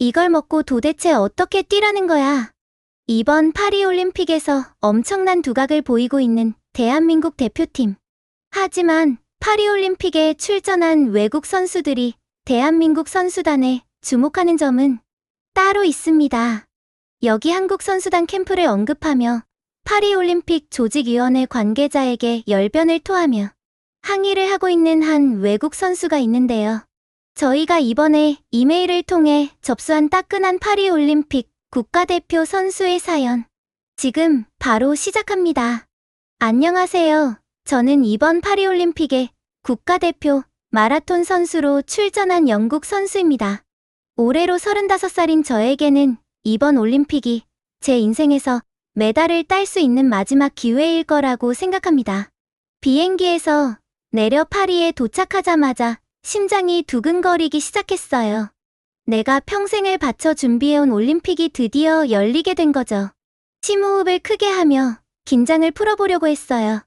이걸 먹고 도대체 어떻게 뛰라는 거야? 이번 파리올림픽에서 엄청난 두각을 보이고 있는 대한민국 대표팀. 하지만 파리올림픽에 출전한 외국 선수들이 대한민국 선수단에 주목하는 점은 따로 있습니다. 여기 한국 선수단 캠프를 언급하며 파리올림픽 조직위원회 관계자에게 열변을 토하며 항의를 하고 있는 한 외국 선수가 있는데요. 저희가 이번에 이메일을 통해 접수한 따끈한 파리올림픽 국가대표 선수의 사연. 지금 바로 시작합니다. 안녕하세요. 저는 이번 파리올림픽에 국가대표 마라톤 선수로 출전한 영국 선수입니다. 올해로 35살인 저에게는 이번 올림픽이 제 인생에서 메달을 딸 수 있는 마지막 기회일 거라고 생각합니다. 비행기에서 내려 파리에 도착하자마자 심장이 두근거리기 시작했어요. 내가 평생을 바쳐 준비해온 올림픽이 드디어 열리게 된 거죠. 심호흡을 크게 하며 긴장을 풀어보려고 했어요.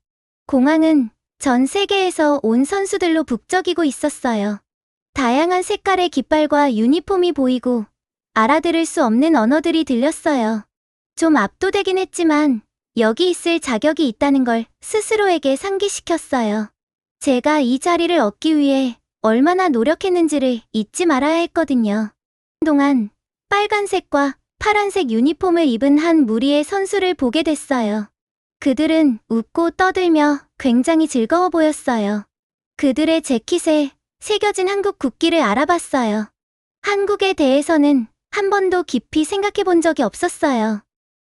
공항은 전 세계에서 온 선수들로 북적이고 있었어요. 다양한 색깔의 깃발과 유니폼이 보이고 알아들을 수 없는 언어들이 들렸어요. 좀 압도되긴 했지만 여기 있을 자격이 있다는 걸 스스로에게 상기시켰어요. 제가 이 자리를 얻기 위해 얼마나 노력했는지를 잊지 말아야 했거든요. 한동안 빨간색과 파란색 유니폼을 입은 한 무리의 선수를 보게 됐어요. 그들은 웃고 떠들며 굉장히 즐거워 보였어요. 그들의 재킷에 새겨진 한국 국기를 알아봤어요. 한국에 대해서는 한 번도 깊이 생각해 본 적이 없었어요.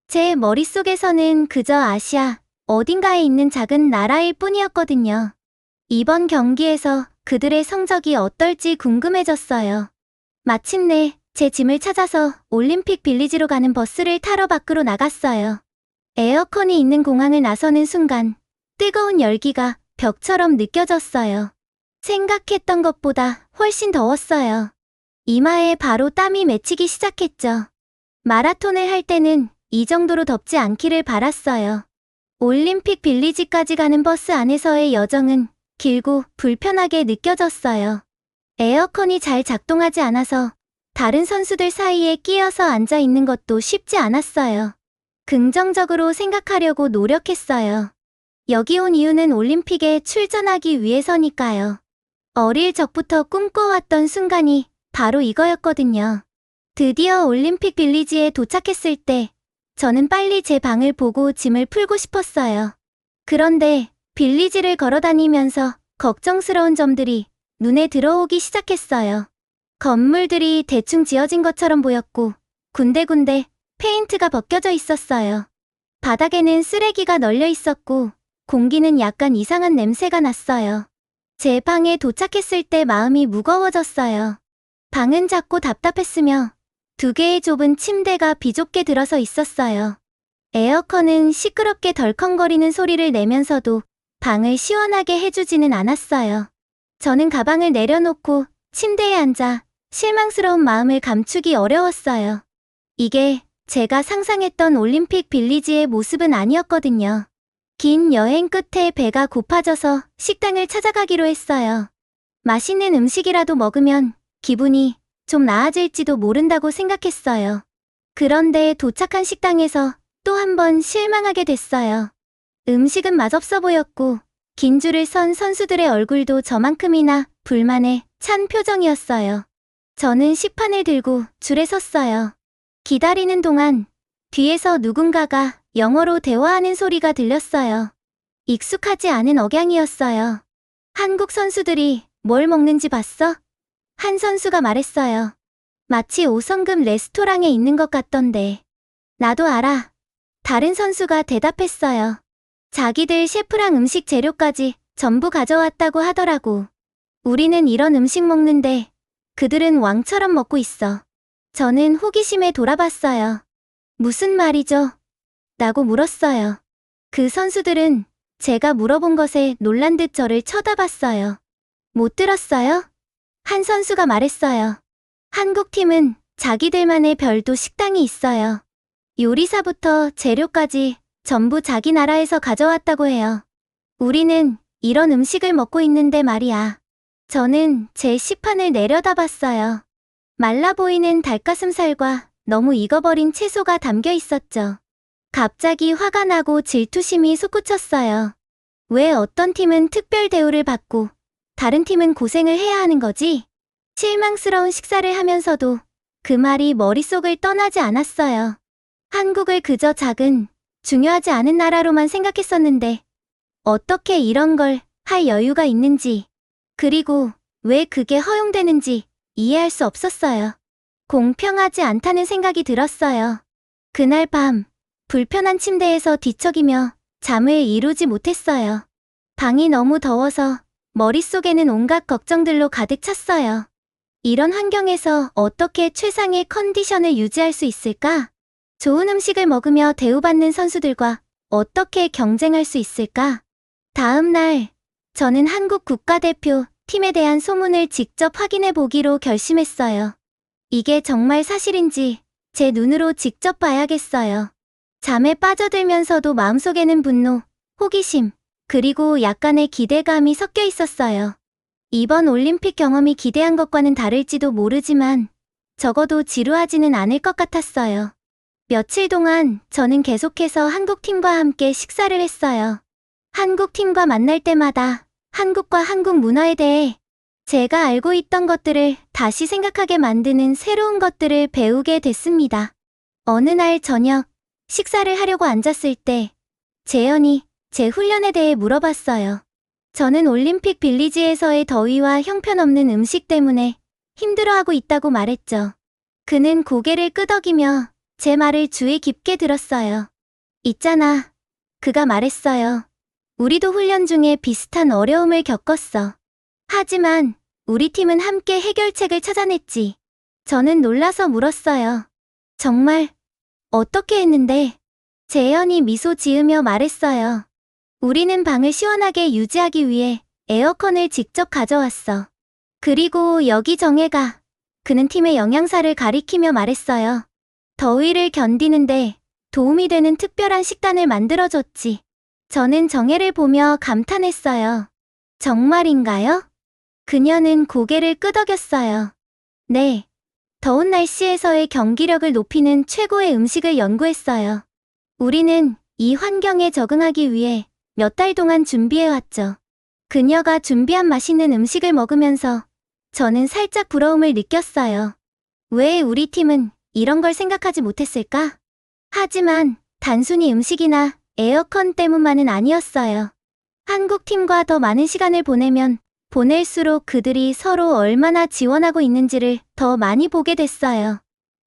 제 머릿속에서는 그저 아시아 어딘가에 있는 작은 나라일 뿐이었거든요. 이번 경기에서 그들의 성적이 어떨지 궁금해졌어요. 마침내 제 짐을 찾아서 올림픽 빌리지로 가는 버스를 타러 밖으로 나갔어요. 에어컨이 있는 공항을 나서는 순간 뜨거운 열기가 벽처럼 느껴졌어요. 생각했던 것보다 훨씬 더웠어요. 이마에 바로 땀이 맺히기 시작했죠. 마라톤을 할 때는 이 정도로 덥지 않기를 바랐어요. 올림픽 빌리지까지 가는 버스 안에서의 여정은 길고 불편하게 느껴졌어요. 에어컨이 잘 작동하지 않아서 다른 선수들 사이에 끼어서 앉아 있는 것도 쉽지 않았어요. 긍정적으로 생각하려고 노력했어요. 여기 온 이유는 올림픽에 출전하기 위해서니까요. 어릴 적부터 꿈꿔왔던 순간이 바로 이거였거든요. 드디어 올림픽 빌리지에 도착했을 때 저는 빨리 제 방을 보고 짐을 풀고 싶었어요. 그런데 빌리지를 걸어다니면서 걱정스러운 점들이 눈에 들어오기 시작했어요. 건물들이 대충 지어진 것처럼 보였고 군데군데 페인트가 벗겨져 있었어요. 바닥에는 쓰레기가 널려 있었고 공기는 약간 이상한 냄새가 났어요. 제 방에 도착했을 때 마음이 무거워졌어요. 방은 작고 답답했으며 2개의 좁은 침대가 비좁게 들어서 있었어요. 에어컨은 시끄럽게 덜컹거리는 소리를 내면서도 방을 시원하게 해주지는 않았어요. 저는 가방을 내려놓고 침대에 앉아 실망스러운 마음을 감추기 어려웠어요. 이게 제가 상상했던 올림픽 빌리지의 모습은 아니었거든요. 긴 여행 끝에 배가 고파져서 식당을 찾아가기로 했어요. 맛있는 음식이라도 먹으면 기분이 좀 나아질지도 모른다고 생각했어요. 그런데 도착한 식당에서 또 한 번 실망하게 됐어요. 음식은 맛없어 보였고 긴 줄을 선 선수들의 얼굴도 저만큼이나 불만에 찬 표정이었어요. 저는 식판을 들고 줄에 섰어요. 기다리는 동안 뒤에서 누군가가 영어로 대화하는 소리가 들렸어요. 익숙하지 않은 억양이었어요. 한국 선수들이 뭘 먹는지 봤어? 한 선수가 말했어요. 마치 5성급 레스토랑에 있는 것 같던데. 나도 알아. 다른 선수가 대답했어요. 자기들 셰프랑 음식 재료까지 전부 가져왔다고 하더라고. 우리는 이런 음식 먹는데 그들은 왕처럼 먹고 있어. 저는 호기심에 돌아봤어요. 무슨 말이죠? 라고 물었어요. 그 선수들은 제가 물어본 것에 놀란 듯 저를 쳐다봤어요. 못 들었어요? 한 선수가 말했어요. 한국팀은 자기들만의 별도 식당이 있어요. 요리사부터 재료까지 전부 자기 나라에서 가져왔다고 해요. 우리는 이런 음식을 먹고 있는데 말이야. 저는 제 식판을 내려다봤어요. 말라 보이는 닭가슴살과 너무 익어버린 채소가 담겨 있었죠. 갑자기 화가 나고 질투심이 솟구쳤어요. 왜 어떤 팀은 특별 대우를 받고 다른 팀은 고생을 해야 하는 거지? 실망스러운 식사를 하면서도 그 말이 머릿속을 떠나지 않았어요. 한국을 그저 작은, 중요하지 않은 나라로만 생각했었는데 어떻게 이런 걸 할 여유가 있는지, 그리고 왜 그게 허용되는지 이해할 수 없었어요. 공평하지 않다는 생각이 들었어요. 그날 밤, 불편한 침대에서 뒤척이며 잠을 이루지 못했어요. 방이 너무 더워서 머릿속에는 온갖 걱정들로 가득 찼어요. 이런 환경에서 어떻게 최상의 컨디션을 유지할 수 있을까? 좋은 음식을 먹으며 대우받는 선수들과 어떻게 경쟁할 수 있을까? 다음 날, 저는 한국 국가대표 팀에 대한 소문을 직접 확인해 보기로 결심했어요. 이게 정말 사실인지 제 눈으로 직접 봐야겠어요. 잠에 빠져들면서도 마음속에는 분노, 호기심, 그리고 약간의 기대감이 섞여 있었어요. 이번 올림픽 경험이 기대한 것과는 다를지도 모르지만 적어도 지루하지는 않을 것 같았어요. 며칠 동안 저는 계속해서 한국팀과 함께 식사를 했어요. 한국팀과 만날 때마다 한국과 한국 문화에 대해 제가 알고 있던 것들을 다시 생각하게 만드는 새로운 것들을 배우게 됐습니다. 어느 날 저녁 식사를 하려고 앉았을 때 재현이 제 훈련에 대해 물어봤어요. 저는 올림픽 빌리지에서의 더위와 형편없는 음식 때문에 힘들어하고 있다고 말했죠. 그는 고개를 끄덕이며 제 말을 주의 깊게 들었어요. 있잖아. 그가 말했어요. 우리도 훈련 중에 비슷한 어려움을 겪었어. 하지만 우리 팀은 함께 해결책을 찾아냈지. 저는 놀라서 물었어요. 정말? 어떻게 했는데? 재현이 미소 지으며 말했어요. 우리는 방을 시원하게 유지하기 위해 에어컨을 직접 가져왔어. 그리고 여기 정혜가. 그는 팀의 영양사를 가리키며 말했어요. 더위를 견디는데 도움이 되는 특별한 식단을 만들어줬지. 저는 정혜를 보며 감탄했어요. 정말인가요? 그녀는 고개를 끄덕였어요. 네. 더운 날씨에서의 경기력을 높이는 최고의 음식을 연구했어요. 우리는 이 환경에 적응하기 위해 몇 달 동안 준비해왔죠. 그녀가 준비한 맛있는 음식을 먹으면서 저는 살짝 부러움을 느꼈어요. 왜 우리 팀은 이런 걸 생각하지 못했을까? 하지만 단순히 음식이나 에어컨 때문만은 아니었어요. 한국 팀과 더 많은 시간을 보내면 보낼수록 그들이 서로 얼마나 지원하고 있는지를 더 많이 보게 됐어요.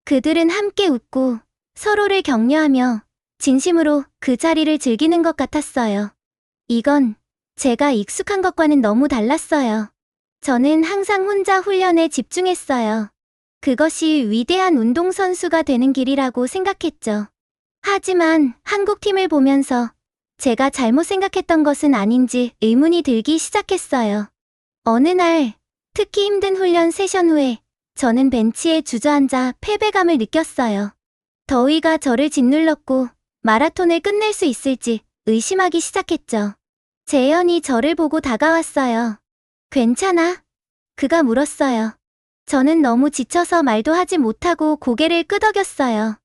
그들은 함께 웃고 서로를 격려하며 진심으로 그 자리를 즐기는 것 같았어요. 이건 제가 익숙한 것과는 너무 달랐어요. 저는 항상 혼자 훈련에 집중했어요. 그것이 위대한 운동선수가 되는 길이라고 생각했죠. 하지만 한국팀을 보면서 제가 잘못 생각했던 것은 아닌지 의문이 들기 시작했어요. 어느 날, 특히 힘든 훈련 세션 후에 저는 벤치에 주저앉아 패배감을 느꼈어요. 더위가 저를 짓눌렀고 마라톤을 끝낼 수 있을지 의심하기 시작했죠. 재현이 저를 보고 다가왔어요. 괜찮아? 그가 물었어요. 저는 너무 지쳐서 말도 하지 못하고 고개를 끄덕였어요.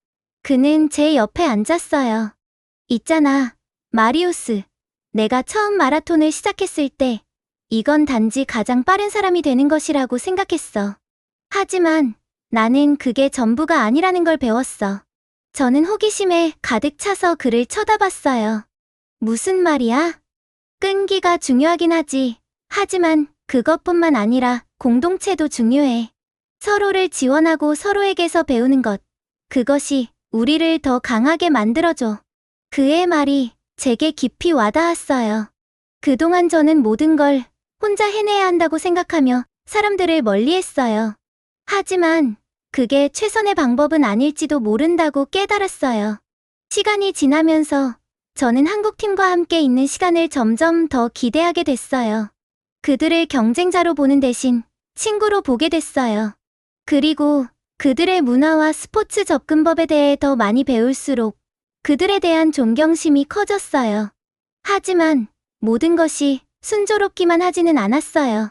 그는 제 옆에 앉았어요. 있잖아, 마리우스. 내가 처음 마라톤을 시작했을 때 이건 단지 가장 빠른 사람이 되는 것이라고 생각했어. 하지만 나는 그게 전부가 아니라는 걸 배웠어. 저는 호기심에 가득 차서 그를 쳐다봤어요. 무슨 말이야? 끈기가 중요하긴 하지. 하지만 그것뿐만 아니라 공동체도 중요해. 서로를 지원하고 서로에게서 배우는 것. 그것이 우리를 더 강하게 만들어줘. 그의 말이 제게 깊이 와닿았어요. 그동안 저는 모든 걸 혼자 해내야 한다고 생각하며 사람들을 멀리했어요. 하지만 그게 최선의 방법은 아닐지도 모른다고 깨달았어요. 시간이 지나면서 저는 한국팀과 함께 있는 시간을 점점 더 기대하게 됐어요. 그들을 경쟁자로 보는 대신 친구로 보게 됐어요. 그리고 그들의 문화와 스포츠 접근법에 대해 더 많이 배울수록 그들에 대한 존경심이 커졌어요. 하지만 모든 것이 순조롭기만 하지는 않았어요.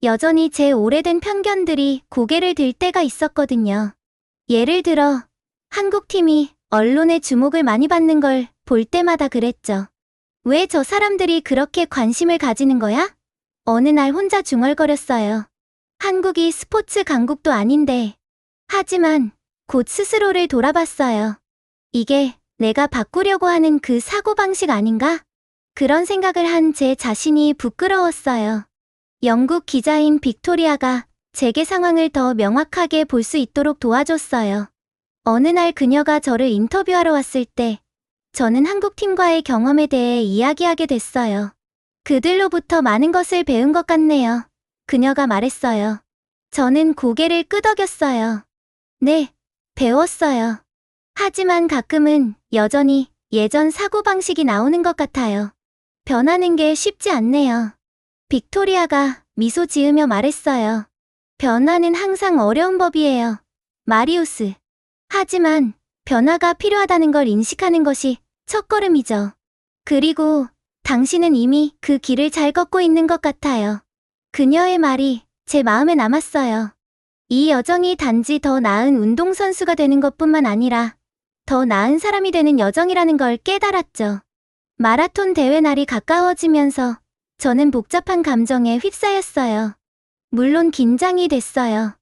여전히 제 오래된 편견들이 고개를 들 때가 있었거든요. 예를 들어 한국팀이 언론의 주목을 많이 받는 걸 볼 때마다 그랬죠. 왜 저 사람들이 그렇게 관심을 가지는 거야? 어느 날 혼자 중얼거렸어요. 한국이 스포츠 강국도 아닌데. 하지만 곧 스스로를 돌아봤어요. 이게 내가 바꾸려고 하는 그 사고방식 아닌가? 그런 생각을 한 제 자신이 부끄러웠어요. 영국 기자인 빅토리아가 재계 상황을 더 명확하게 볼 수 있도록 도와줬어요. 어느 날 그녀가 저를 인터뷰하러 왔을 때 저는 한국팀과의 경험에 대해 이야기하게 됐어요. 그들로부터 많은 것을 배운 것 같네요. 그녀가 말했어요. 저는 고개를 끄덕였어요. 네, 배웠어요. 하지만 가끔은 여전히 예전 사고방식이 나오는 것 같아요. 변하는 게 쉽지 않네요. 빅토리아가 미소 지으며 말했어요. 변화는 항상 어려운 법이에요. 마리우스. 하지만 변화가 필요하다는 걸 인식하는 것이 첫걸음이죠. 그리고 당신은 이미 그 길을 잘 걷고 있는 것 같아요. 그녀의 말이 제 마음에 남았어요. 이 여정이 단지 더 나은 운동선수가 되는 것뿐만 아니라 더 나은 사람이 되는 여정이라는 걸 깨달았죠. 마라톤 대회 날이 가까워지면서 저는 복잡한 감정에 휩싸였어요. 물론 긴장이 됐어요.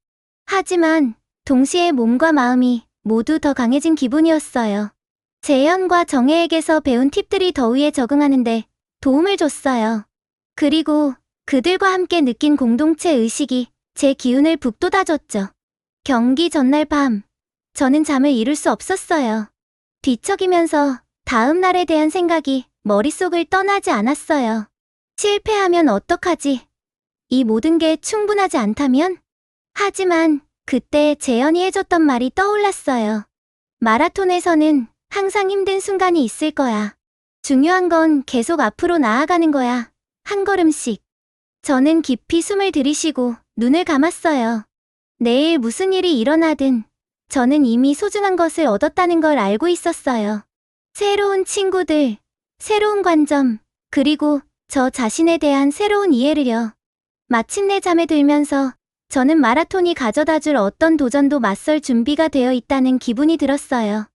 하지만 동시에 몸과 마음이 모두 더 강해진 기분이었어요. 재현과 정혜에게서 배운 팁들이 더위에 적응하는데 도움을 줬어요. 그리고 그들과 함께 느낀 공동체 의식이 제 기운을 북돋아줬죠. 경기 전날 밤, 저는 잠을 이룰 수 없었어요. 뒤척이면서 다음 날에 대한 생각이 머릿속을 떠나지 않았어요. 실패하면 어떡하지? 이 모든 게 충분하지 않다면? 하지만 그때 재현이 해줬던 말이 떠올랐어요. 마라톤에서는 항상 힘든 순간이 있을 거야. 중요한 건 계속 앞으로 나아가는 거야. 한 걸음씩. 저는 깊이 숨을 들이쉬고 눈을 감았어요. 내일 무슨 일이 일어나든 저는 이미 소중한 것을 얻었다는 걸 알고 있었어요. 새로운 친구들, 새로운 관점, 그리고 저 자신에 대한 새로운 이해를요. 마침내 잠에 들면서 저는 마라톤이 가져다줄 어떤 도전도 맞설 준비가 되어 있다는 기분이 들었어요.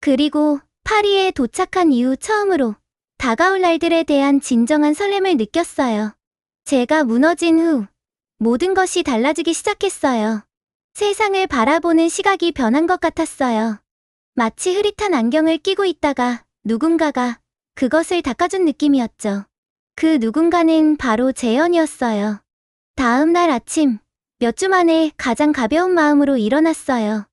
그리고 파리에 도착한 이후 처음으로 다가올 날들에 대한 진정한 설렘을 느꼈어요. 제가 무너진 후 모든 것이 달라지기 시작했어요. 세상을 바라보는 시각이 변한 것 같았어요. 마치 흐릿한 안경을 끼고 있다가 누군가가 그것을 닦아준 느낌이었죠. 그 누군가는 바로 재현이었어요. 다음 날 아침, 몇 주 만에 가장 가벼운 마음으로 일어났어요.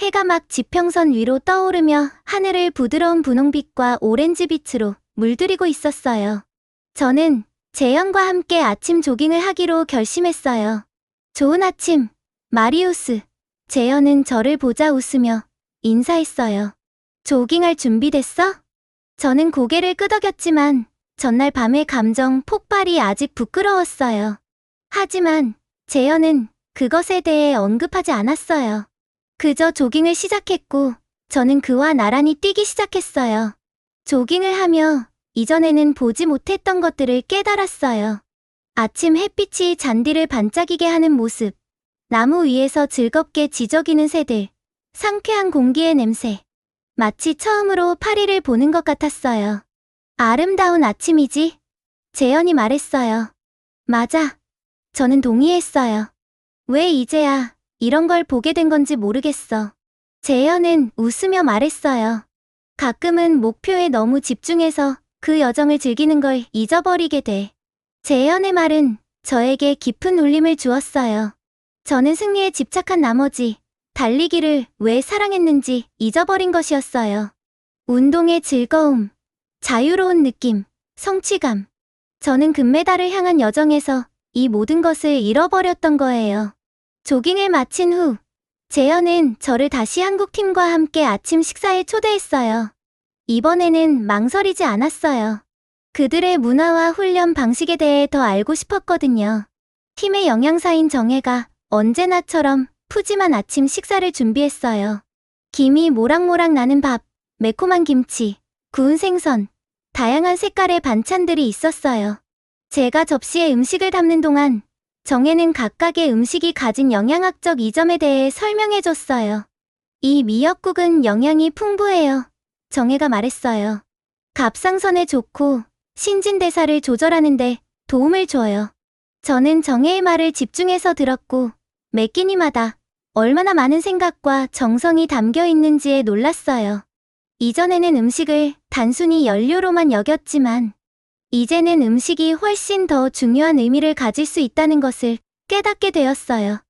해가 막 지평선 위로 떠오르며 하늘을 부드러운 분홍빛과 오렌지빛으로 물들이고 있었어요. 저는 재현과 함께 아침 조깅을 하기로 결심했어요. 좋은 아침, 마리우스. 재현은 저를 보자 웃으며 인사했어요. 조깅할 준비됐어? 저는 고개를 끄덕였지만 전날 밤의 감정 폭발이 아직 부끄러웠어요. 하지만 재현은 그것에 대해 언급하지 않았어요. 그저 조깅을 시작했고 저는 그와 나란히 뛰기 시작했어요. 조깅을 하며 이전에는 보지 못했던 것들을 깨달았어요. 아침 햇빛이 잔디를 반짝이게 하는 모습, 나무 위에서 즐겁게 지저귀는 새들, 상쾌한 공기의 냄새. 마치 처음으로 파리를 보는 것 같았어요. 아름다운 아침이지? 재현이 말했어요. 맞아. 저는 동의했어요. 왜 이제야 이런 걸 보게 된 건지 모르겠어. 재현은 웃으며 말했어요. 가끔은 목표에 너무 집중해서 그 여정을 즐기는 걸 잊어버리게 돼. 재현의 말은 저에게 깊은 울림을 주었어요. 저는 승리에 집착한 나머지 달리기를 왜 사랑했는지 잊어버린 것이었어요. 운동의 즐거움, 자유로운 느낌, 성취감. 저는 금메달을 향한 여정에서 이 모든 것을 잃어버렸던 거예요. 조깅을 마친 후 재현은 저를 다시 한국팀과 함께 아침 식사에 초대했어요. 이번에는 망설이지 않았어요. 그들의 문화와 훈련 방식에 대해 더 알고 싶었거든요. 팀의 영양사인 정혜가 언제나처럼 푸짐한 아침 식사를 준비했어요. 김이 모락모락 나는 밥, 매콤한 김치, 구운 생선, 다양한 색깔의 반찬들이 있었어요. 제가 접시에 음식을 담는 동안 정혜는 각각의 음식이 가진 영양학적 이점에 대해 설명해줬어요. 이 미역국은 영양이 풍부해요. 정혜가 말했어요. 갑상선에 좋고 신진대사를 조절하는데 도움을 줘요. 저는 정혜의 말을 집중해서 들었고 매 끼니마다 얼마나 많은 생각과 정성이 담겨 있는지에 놀랐어요. 이전에는 음식을 단순히 연료로만 여겼지만 이제는 음식이 훨씬 더 중요한 의미를 가질 수 있다는 것을 깨닫게 되었어요.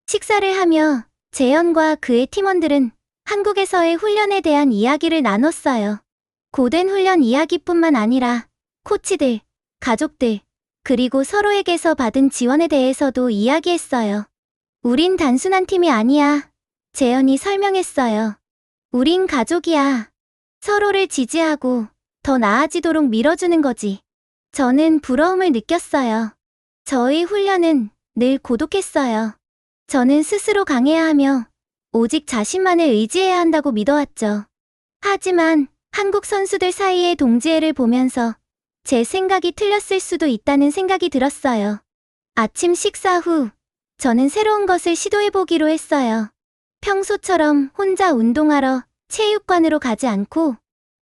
식사를 하며 재현과 그의 팀원들은 한국에서의 훈련에 대한 이야기를 나눴어요. 고된 훈련 이야기뿐만 아니라 코치들, 가족들, 그리고 서로에게서 받은 지원에 대해서도 이야기했어요. 우린 단순한 팀이 아니야. 재현이 설명했어요. 우린 가족이야. 서로를 지지하고 더 나아지도록 밀어주는 거지. 저는 부러움을 느꼈어요. 저의 훈련은 늘 고독했어요. 저는 스스로 강해야 하며 오직 자신만을 의지해야 한다고 믿어왔죠. 하지만 한국 선수들 사이의 동지애를 보면서 제 생각이 틀렸을 수도 있다는 생각이 들었어요. 아침 식사 후 저는 새로운 것을 시도해보기로 했어요. 평소처럼 혼자 운동하러 체육관으로 가지 않고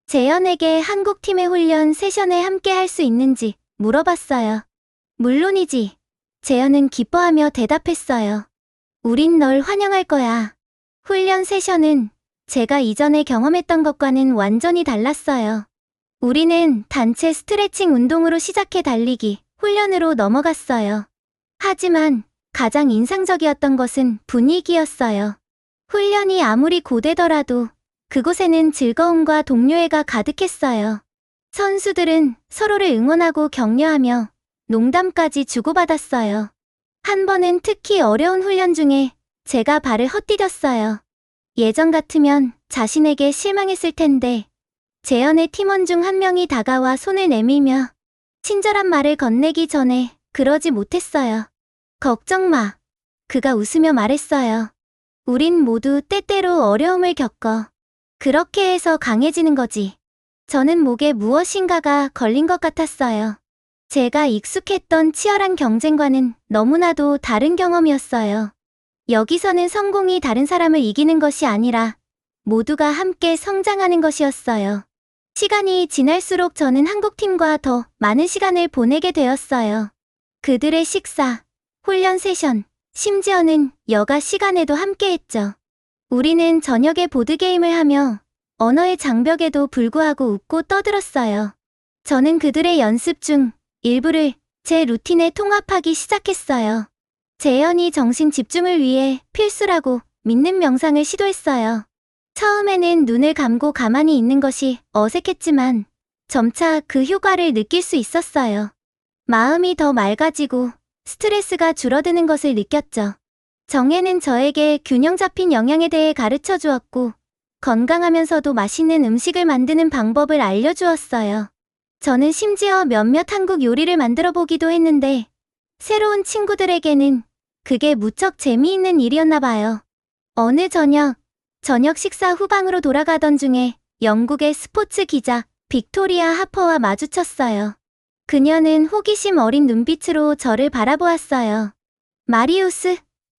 재현에게 한국팀의 훈련 세션에 함께 할 수 있는지 물어봤어요. 물론이지. 재현은 기뻐하며 대답했어요. 우린 널 환영할 거야. 훈련 세션은 제가 이전에 경험했던 것과는 완전히 달랐어요. 우리는 단체 스트레칭 운동으로 시작해 달리기, 훈련으로 넘어갔어요. 하지만 가장 인상적이었던 것은 분위기였어요. 훈련이 아무리 고되더라도 그곳에는 즐거움과 동료애가 가득했어요. 선수들은 서로를 응원하고 격려하며 농담까지 주고받았어요. 한 번은 특히 어려운 훈련 중에 제가 발을 헛디뎠어요. 예전 같으면 자신에게 실망했을 텐데 재현의 팀원 중 한 명이 다가와 손을 내밀며 친절한 말을 건네기 전에 그러지 못했어요. 걱정 마. 그가 웃으며 말했어요. 우린 모두 때때로 어려움을 겪어. 그렇게 해서 강해지는 거지. 저는 목에 무엇인가가 걸린 것 같았어요. 제가 익숙했던 치열한 경쟁과는 너무나도 다른 경험이었어요. 여기서는 성공이 다른 사람을 이기는 것이 아니라 모두가 함께 성장하는 것이었어요. 시간이 지날수록 저는 한국팀과 더 많은 시간을 보내게 되었어요. 그들의 식사, 훈련 세션, 심지어는 여가 시간에도 함께했죠. 우리는 저녁에 보드게임을 하며 언어의 장벽에도 불구하고 웃고 떠들었어요. 저는 그들의 연습 중 일부를 제 루틴에 통합하기 시작했어요. 재현이 정신 집중을 위해 필수라고 믿는 명상을 시도했어요. 처음에는 눈을 감고 가만히 있는 것이 어색했지만 점차 그 효과를 느낄 수 있었어요. 마음이 더 맑아지고 스트레스가 줄어드는 것을 느꼈죠. 정혜는 저에게 균형 잡힌 영양에 대해 가르쳐 주었고 건강하면서도 맛있는 음식을 만드는 방법을 알려주었어요. 저는 심지어 몇몇 한국 요리를 만들어 보기도 했는데 새로운 친구들에게는 그게 무척 재미있는 일이었나 봐요. 어느 저녁 식사 후 방으로 돌아가던 중에 영국의 스포츠 기자 빅토리아 하퍼와 마주쳤어요. 그녀는 호기심 어린 눈빛으로 저를 바라보았어요. 마리우스,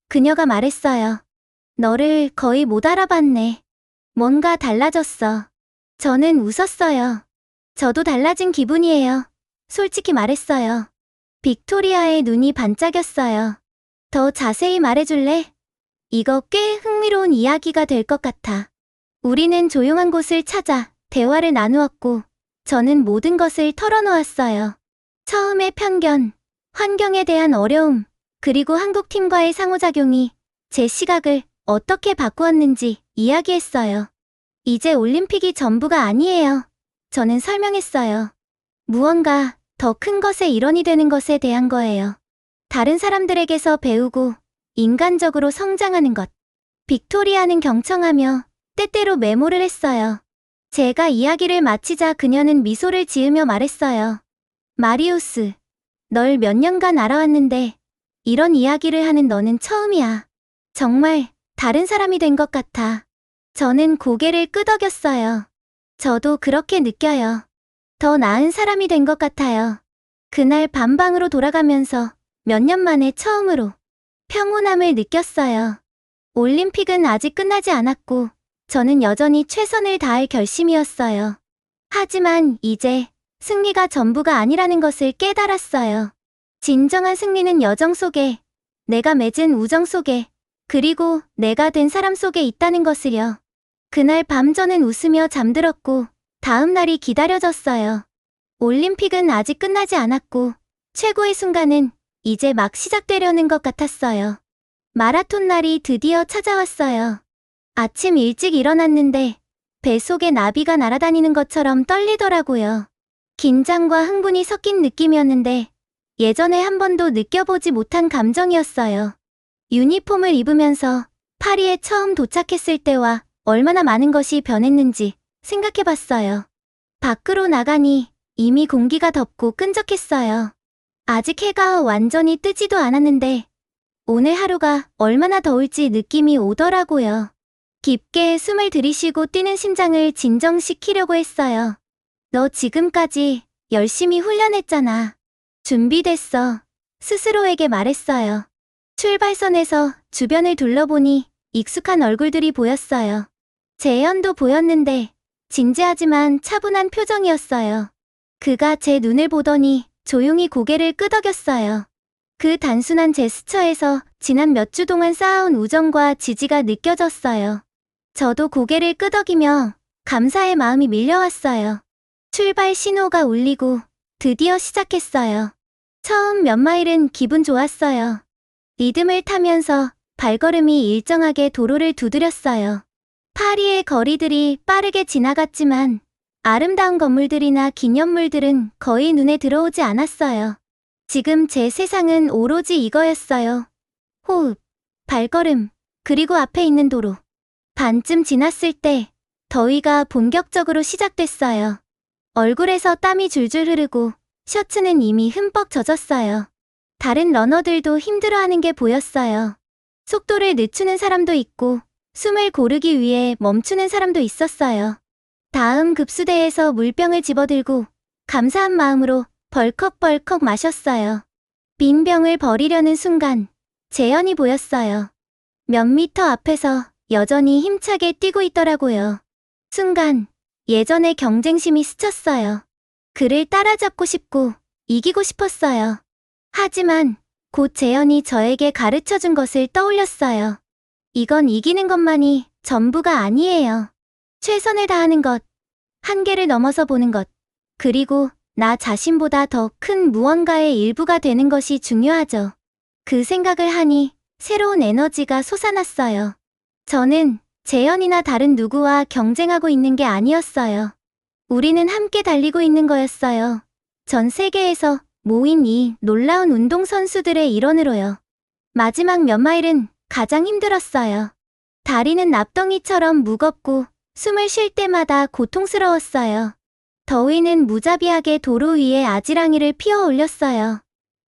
그녀가 말했어요. 너를 거의 못 알아봤네. 뭔가 달라졌어. 저는 웃었어요. 저도 달라진 기분이에요. 솔직히 말했어요. 빅토리아의 눈이 반짝였어요. 더 자세히 말해줄래? 이거 꽤 흥미로운 이야기가 될 것 같아. 우리는 조용한 곳을 찾아 대화를 나누었고 저는 모든 것을 털어놓았어요. 처음의 편견, 환경에 대한 어려움, 그리고 한국팀과의 상호작용이 제 시각을 어떻게 바꾸었는지 이야기했어요. 이제 올림픽이 전부가 아니에요. 저는 설명했어요. 무언가 더 큰 것의 일원이 되는 것에 대한 거예요. 다른 사람들에게서 배우고 인간적으로 성장하는 것. 빅토리아는 경청하며 때때로 메모를 했어요. 제가 이야기를 마치자 그녀는 미소를 지으며 말했어요. 마리우스, 널 몇 년간 알아왔는데 이런 이야기를 하는 너는 처음이야. 정말 다른 사람이 된 것 같아. 저는 고개를 끄덕였어요. 저도 그렇게 느껴요. 더 나은 사람이 된 것 같아요. 그날 밤 방으로 돌아가면서 몇 년 만에 처음으로 평온함을 느꼈어요. 올림픽은 아직 끝나지 않았고 저는 여전히 최선을 다할 결심이었어요. 하지만 이제 승리가 전부가 아니라는 것을 깨달았어요. 진정한 승리는 여정 속에, 내가 맺은 우정 속에, 그리고 내가 된 사람 속에 있다는 것을요. 그날 밤 저는 웃으며 잠들었고 다음 날이 기다려졌어요. 올림픽은 아직 끝나지 않았고 최고의 순간은 이제 막 시작되려는 것 같았어요. 마라톤 날이 드디어 찾아왔어요. 아침 일찍 일어났는데 뱃속에 나비가 날아다니는 것처럼 떨리더라고요. 긴장과 흥분이 섞인 느낌이었는데 예전에 한 번도 느껴보지 못한 감정이었어요. 유니폼을 입으면서 파리에 처음 도착했을 때와 얼마나 많은 것이 변했는지 생각해봤어요. 밖으로 나가니 이미 공기가 덥고 끈적했어요. 아직 해가 완전히 뜨지도 않았는데 오늘 하루가 얼마나 더울지 느낌이 오더라고요. 깊게 숨을 들이쉬고 뛰는 심장을 진정시키려고 했어요. 너 지금까지 열심히 훈련했잖아. 준비됐어. 스스로에게 말했어요. 출발선에서 주변을 둘러보니 익숙한 얼굴들이 보였어요. 재현도 보였는데 진지하지만 차분한 표정이었어요. 그가 제 눈을 보더니 조용히 고개를 끄덕였어요. 그 단순한 제스처에서 지난 몇 주 동안 쌓아온 우정과 지지가 느껴졌어요. 저도 고개를 끄덕이며 감사의 마음이 밀려왔어요. 출발 신호가 울리고 드디어 시작했어요. 처음 몇 마일은 기분 좋았어요. 리듬을 타면서 발걸음이 일정하게 도로를 두드렸어요. 파리의 거리들이 빠르게 지나갔지만 아름다운 건물들이나 기념물들은 거의 눈에 들어오지 않았어요. 지금 제 세상은 오로지 이거였어요. 호흡, 발걸음, 그리고 앞에 있는 도로. 반쯤 지났을 때 더위가 본격적으로 시작됐어요. 얼굴에서 땀이 줄줄 흐르고 셔츠는 이미 흠뻑 젖었어요. 다른 러너들도 힘들어하는 게 보였어요. 속도를 늦추는 사람도 있고 숨을 고르기 위해 멈추는 사람도 있었어요. 다음 급수대에서 물병을 집어들고 감사한 마음으로 벌컥벌컥 마셨어요. 빈 병을 버리려는 순간 재현이 보였어요. 몇 미터 앞에서 여전히 힘차게 뛰고 있더라고요. 순간 예전의 경쟁심이 스쳤어요. 그를 따라잡고 싶고 이기고 싶었어요. 하지만 곧 재현이 저에게 가르쳐준 것을 떠올렸어요. 이건 이기는 것만이 전부가 아니에요. 최선을 다하는 것, 한계를 넘어서 보는 것, 그리고 나 자신보다 더 큰 무언가의 일부가 되는 것이 중요하죠. 그 생각을 하니 새로운 에너지가 솟아났어요. 저는 재현이나 다른 누구와 경쟁하고 있는 게 아니었어요. 우리는 함께 달리고 있는 거였어요. 전 세계에서 모인 이 놀라운 운동선수들의 일원으로요. 마지막 몇 마일은 가장 힘들었어요. 다리는 납덩이처럼 무겁고 숨을 쉴 때마다 고통스러웠어요. 더위는 무자비하게 도로 위에 아지랑이를 피워 올렸어요.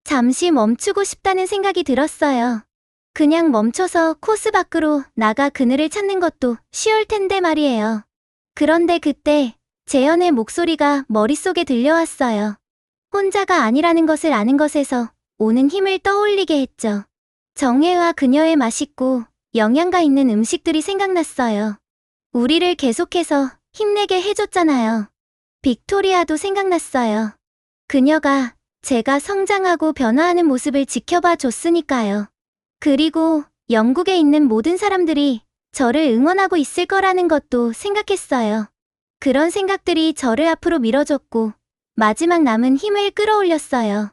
잠시 멈추고 싶다는 생각이 들었어요. 그냥 멈춰서 코스 밖으로 나가 그늘을 찾는 것도 쉬울 텐데 말이에요. 그런데 그때 재현의 목소리가 머릿속에 들려왔어요. 혼자가 아니라는 것을 아는 것에서 오는 힘을 떠올리게 했죠. 정혜와 그녀의 맛있고 영양가 있는 음식들이 생각났어요. 우리를 계속해서 힘내게 해줬잖아요. 빅토리아도 생각났어요. 그녀가 제가 성장하고 변화하는 모습을 지켜봐 줬으니까요. 그리고 영국에 있는 모든 사람들이 저를 응원하고 있을 거라는 것도 생각했어요. 그런 생각들이 저를 앞으로 밀어줬고 마지막 남은 힘을 끌어올렸어요.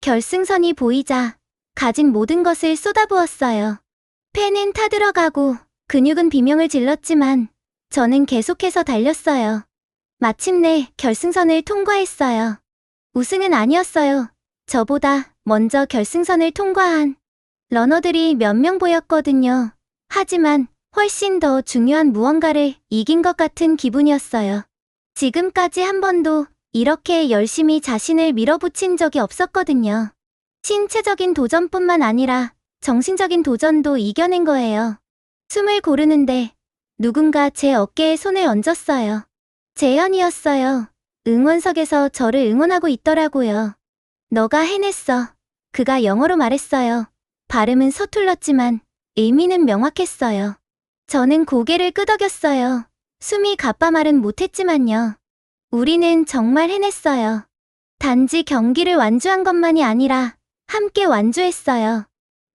결승선이 보이자 가진 모든 것을 쏟아부었어요. 폐는 타들어가고 근육은 비명을 질렀지만 저는 계속해서 달렸어요. 마침내 결승선을 통과했어요. 우승은 아니었어요. 저보다 먼저 결승선을 통과한 러너들이 몇 명 보였거든요. 하지만 훨씬 더 중요한 무언가를 이긴 것 같은 기분이었어요. 지금까지 한 번도 이렇게 열심히 자신을 밀어붙인 적이 없었거든요. 신체적인 도전뿐만 아니라 정신적인 도전도 이겨낸 거예요. 숨을 고르는데 누군가 제 어깨에 손을 얹었어요. 재현이었어요. 응원석에서 저를 응원하고 있더라고요. 너가 해냈어. 그가 영어로 말했어요. 발음은 서툴렀지만 의미는 명확했어요. 저는 고개를 끄덕였어요. 숨이 가빠 말은 못했지만요. 우리는 정말 해냈어요. 단지 경기를 완주한 것만이 아니라 함께 완주했어요.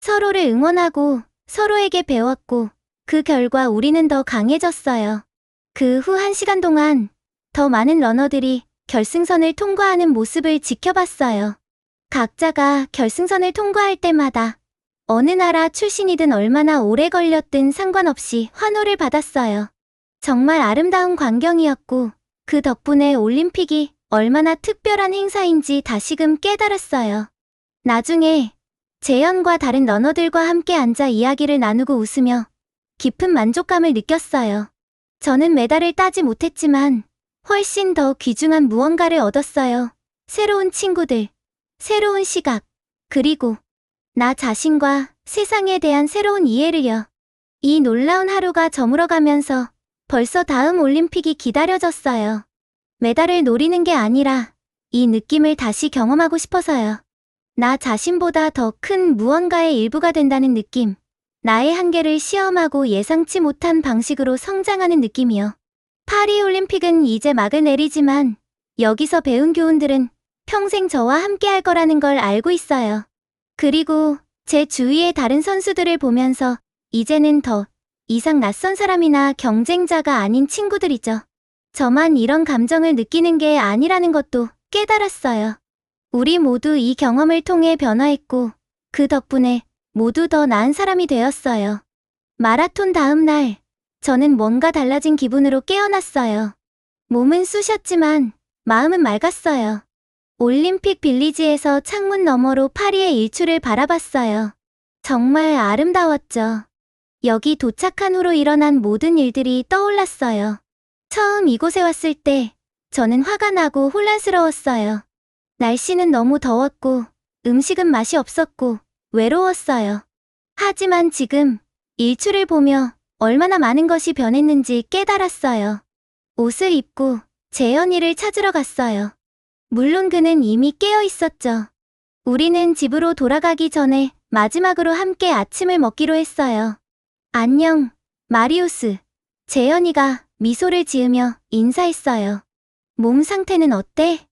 서로를 응원하고 서로에게 배웠고 그 결과 우리는 더 강해졌어요. 그 후 1시간 동안 더 많은 러너들이 결승선을 통과하는 모습을 지켜봤어요. 각자가 결승선을 통과할 때마다 어느 나라 출신이든 얼마나 오래 걸렸든 상관없이 환호를 받았어요. 정말 아름다운 광경이었고 그 덕분에 올림픽이 얼마나 특별한 행사인지 다시금 깨달았어요. 나중에 재현과 다른 러너들과 함께 앉아 이야기를 나누고 웃으며 깊은 만족감을 느꼈어요. 저는 메달을 따지 못했지만 훨씬 더 귀중한 무언가를 얻었어요. 새로운 친구들, 새로운 시각, 그리고 나 자신과 세상에 대한 새로운 이해를요. 이 놀라운 하루가 저물어가면서 벌써 다음 올림픽이 기다려졌어요. 메달을 노리는 게 아니라 이 느낌을 다시 경험하고 싶어서요. 나 자신보다 더 큰 무언가의 일부가 된다는 느낌. 나의 한계를 시험하고 예상치 못한 방식으로 성장하는 느낌이요. 파리올림픽은 이제 막을 내리지만 여기서 배운 교훈들은 평생 저와 함께 할 거라는 걸 알고 있어요. 그리고 제 주위의 다른 선수들을 보면서 이제는 더 이상 낯선 사람이나 경쟁자가 아닌 친구들이죠. 저만 이런 감정을 느끼는 게 아니라는 것도 깨달았어요. 우리 모두 이 경험을 통해 변화했고 그 덕분에 모두 더 나은 사람이 되었어요. 마라톤 다음 날, 저는 뭔가 달라진 기분으로 깨어났어요. 몸은 쑤셨지만 마음은 맑았어요. 올림픽 빌리지에서 창문 너머로 파리의 일출을 바라봤어요. 정말 아름다웠죠. 여기 도착한 후로 일어난 모든 일들이 떠올랐어요. 처음 이곳에 왔을 때 저는 화가 나고 혼란스러웠어요. 날씨는 너무 더웠고 음식은 맛이 없었고 외로웠어요. 하지만 지금 일출을 보며 얼마나 많은 것이 변했는지 깨달았어요. 옷을 입고 재현이를 찾으러 갔어요. 물론 그는 이미 깨어 있었죠. 우리는 집으로 돌아가기 전에 마지막으로 함께 아침을 먹기로 했어요. 안녕, 마리우스. 재현이가 미소를 지으며 인사했어요. 몸 상태는 어때?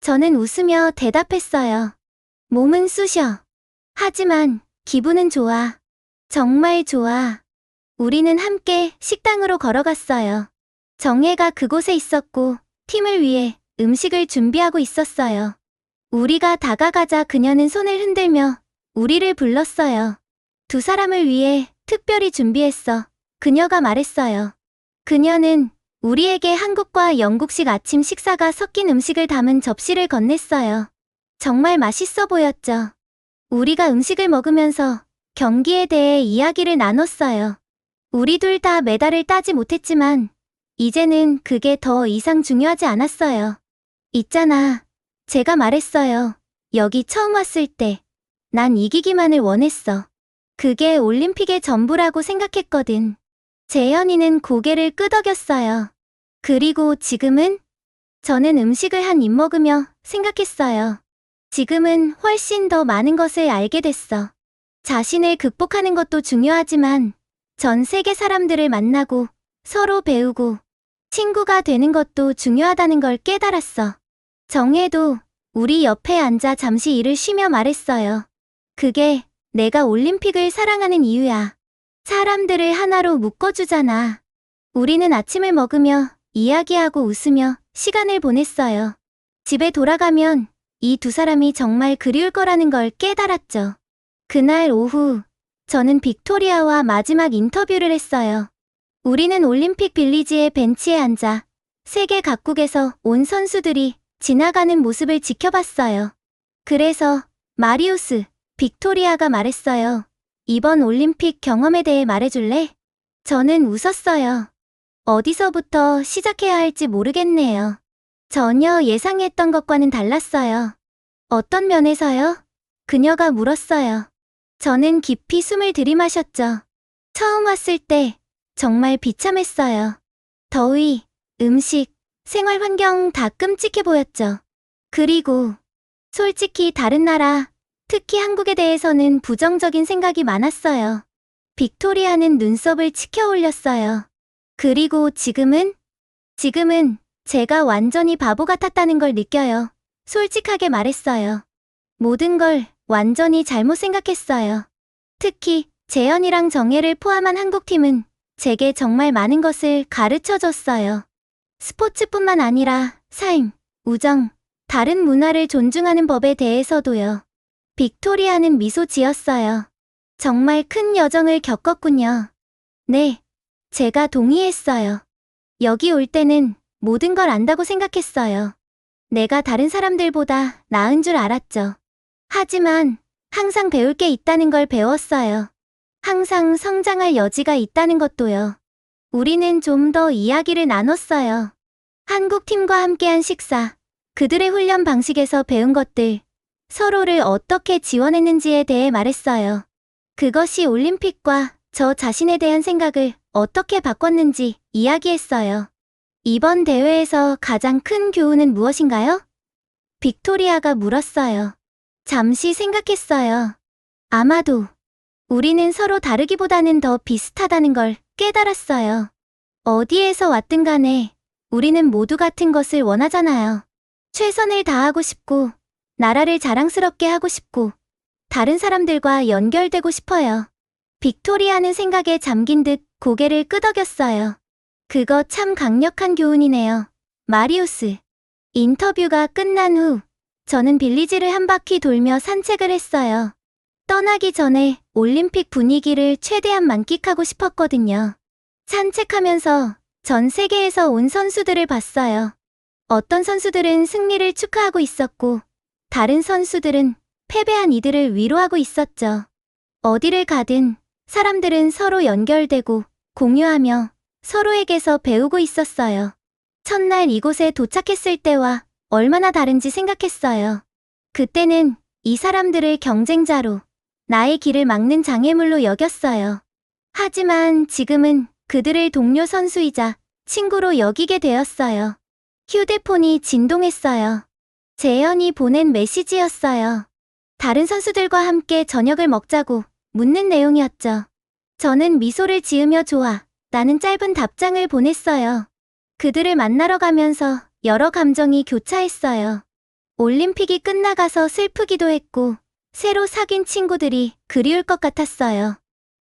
저는 웃으며 대답했어요. 몸은 쑤셔. 하지만 기분은 좋아. 정말 좋아. 우리는 함께 식당으로 걸어갔어요. 정혜가 그곳에 있었고 팀을 위해 음식을 준비하고 있었어요. 우리가 다가가자 그녀는 손을 흔들며 우리를 불렀어요. 두 사람을 위해 특별히 준비했어. 그녀가 말했어요. 그녀는 우리에게 한국과 영국식 아침 식사가 섞인 음식을 담은 접시를 건넸어요. 정말 맛있어 보였죠. 우리가 음식을 먹으면서 경기에 대해 이야기를 나눴어요. 우리 둘 다 메달을 따지 못했지만 이제는 그게 더 이상 중요하지 않았어요. 있잖아. 제가 말했어요. 여기 처음 왔을 때 난 이기기만을 원했어. 그게 올림픽의 전부라고 생각했거든. 재현이는 고개를 끄덕였어요. 그리고 지금은? 저는 음식을 한 입 먹으며 생각했어요. 지금은 훨씬 더 많은 것을 알게 됐어. 자신을 극복하는 것도 중요하지만 전 세계 사람들을 만나고 서로 배우고 친구가 되는 것도 중요하다는 걸 깨달았어. 정혜도 우리 옆에 앉아 잠시 일을 쉬며 말했어요. 그게 내가 올림픽을 사랑하는 이유야. 사람들을 하나로 묶어주잖아. 우리는 아침을 먹으며 이야기하고 웃으며 시간을 보냈어요. 집에 돌아가면 이 두 사람이 정말 그리울 거라는 걸 깨달았죠. 그날 오후, 저는 빅토리아와 마지막 인터뷰를 했어요. 우리는 올림픽 빌리지의 벤치에 앉아 세계 각국에서 온 선수들이 지나가는 모습을 지켜봤어요. 그래서 마리우스, 빅토리아가 말했어요. 이번 올림픽 경험에 대해 말해줄래? 저는 웃었어요. 어디서부터 시작해야 할지 모르겠네요. 전혀 예상했던 것과는 달랐어요. 어떤 면에서요? 그녀가 물었어요. 저는 깊이 숨을 들이마셨죠. 처음 왔을 때 정말 비참했어요. 더위, 음식, 생활 환경 다 끔찍해 보였죠. 그리고 솔직히 다른 나라, 특히 한국에 대해서는 부정적인 생각이 많았어요. 빅토리아는 눈썹을 치켜 올렸어요. 그리고 지금은 제가 완전히 바보 같았다는 걸 느껴요. 솔직하게 말했어요. 모든 걸 완전히 잘못 생각했어요. 특히 재현이랑 정혜를 포함한 한국팀은 제게 정말 많은 것을 가르쳐줬어요. 스포츠뿐만 아니라 삶, 우정, 다른 문화를 존중하는 법에 대해서도요. 빅토리아는 미소 지었어요. 정말 큰 여정을 겪었군요. 네, 제가 동의했어요. 여기 올 때는 모든 걸 안다고 생각했어요. 내가 다른 사람들보다 나은 줄 알았죠. 하지만 항상 배울 게 있다는 걸 배웠어요. 항상 성장할 여지가 있다는 것도요. 우리는 좀 더 이야기를 나눴어요. 한국팀과 함께한 식사, 그들의 훈련 방식에서 배운 것들, 서로를 어떻게 지원했는지에 대해 말했어요. 그것이 올림픽과 저 자신에 대한 생각을 어떻게 바꿨는지 이야기했어요. 이번 대회에서 가장 큰 교훈은 무엇인가요? 빅토리아가 물었어요. 잠시 생각했어요. 아마도 우리는 서로 다르기보다는 더 비슷하다는 걸 깨달았어요. 어디에서 왔든 간에 우리는 모두 같은 것을 원하잖아요. 최선을 다하고 싶고, 나라를 자랑스럽게 하고 싶고, 다른 사람들과 연결되고 싶어요. 빅토리아는 생각에 잠긴 듯 고개를 끄덕였어요. 그거 참 강력한 교훈이네요. 마리우스. 인터뷰가 끝난 후 저는 빌리지를 한 바퀴 돌며 산책을 했어요. 떠나기 전에 올림픽 분위기를 최대한 만끽하고 싶었거든요. 산책하면서 전 세계에서 온 선수들을 봤어요. 어떤 선수들은 승리를 축하하고 있었고, 다른 선수들은 패배한 이들을 위로하고 있었죠. 어디를 가든 사람들은 서로 연결되고 공유하며 서로에게서 배우고 있었어요. 첫날 이곳에 도착했을 때와 얼마나 다른지 생각했어요. 그때는 이 사람들을 경쟁자로, 나의 길을 막는 장애물로 여겼어요. 하지만 지금은 그들을 동료 선수이자 친구로 여기게 되었어요. 휴대폰이 진동했어요. 재현이 보낸 메시지였어요. 다른 선수들과 함께 저녁을 먹자고 묻는 내용이었죠. 저는 미소를 지으며 좋아, 라는 짧은 답장을 보냈어요. 그들을 만나러 가면서 여러 감정이 교차했어요. 올림픽이 끝나가서 슬프기도 했고, 새로 사귄 친구들이 그리울 것 같았어요.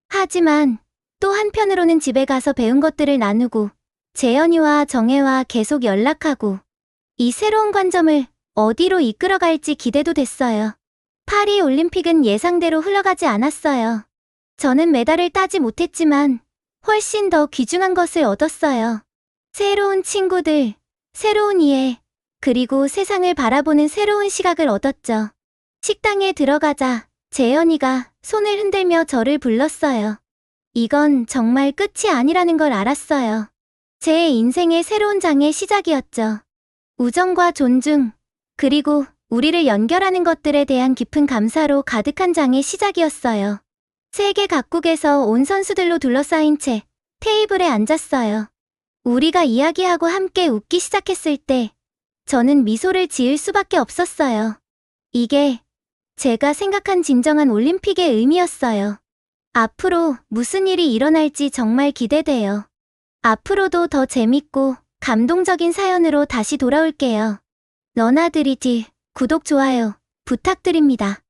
하지만 또 한편으로는 집에 가서 배운 것들을 나누고, 재현이와 정혜와 계속 연락하고, 이 새로운 관점을 어디로 이끌어갈지 기대도 됐어요. 파리 올림픽은 예상대로 흘러가지 않았어요. 저는 메달을 따지 못했지만 훨씬 더 귀중한 것을 얻었어요. 새로운 친구들, 새로운 이해, 그리고 세상을 바라보는 새로운 시각을 얻었죠. 식당에 들어가자 재현이가 손을 흔들며 저를 불렀어요. 이건 정말 끝이 아니라는 걸 알았어요. 제 인생의 새로운 장의 시작이었죠. 우정과 존중, 그리고 우리를 연결하는 것들에 대한 깊은 감사로 가득한 장의 시작이었어요. 세계 각국에서 온 선수들로 둘러싸인 채 테이블에 앉았어요. 우리가 이야기하고 함께 웃기 시작했을 때 저는 미소를 지을 수밖에 없었어요. 이게 제가 생각한 진정한 올림픽의 의미였어요. 앞으로 무슨 일이 일어날지 정말 기대돼요. 앞으로도 더 재밌고 감동적인 사연으로 다시 돌아올게요. 러나드리지 구독, 좋아요 부탁드립니다.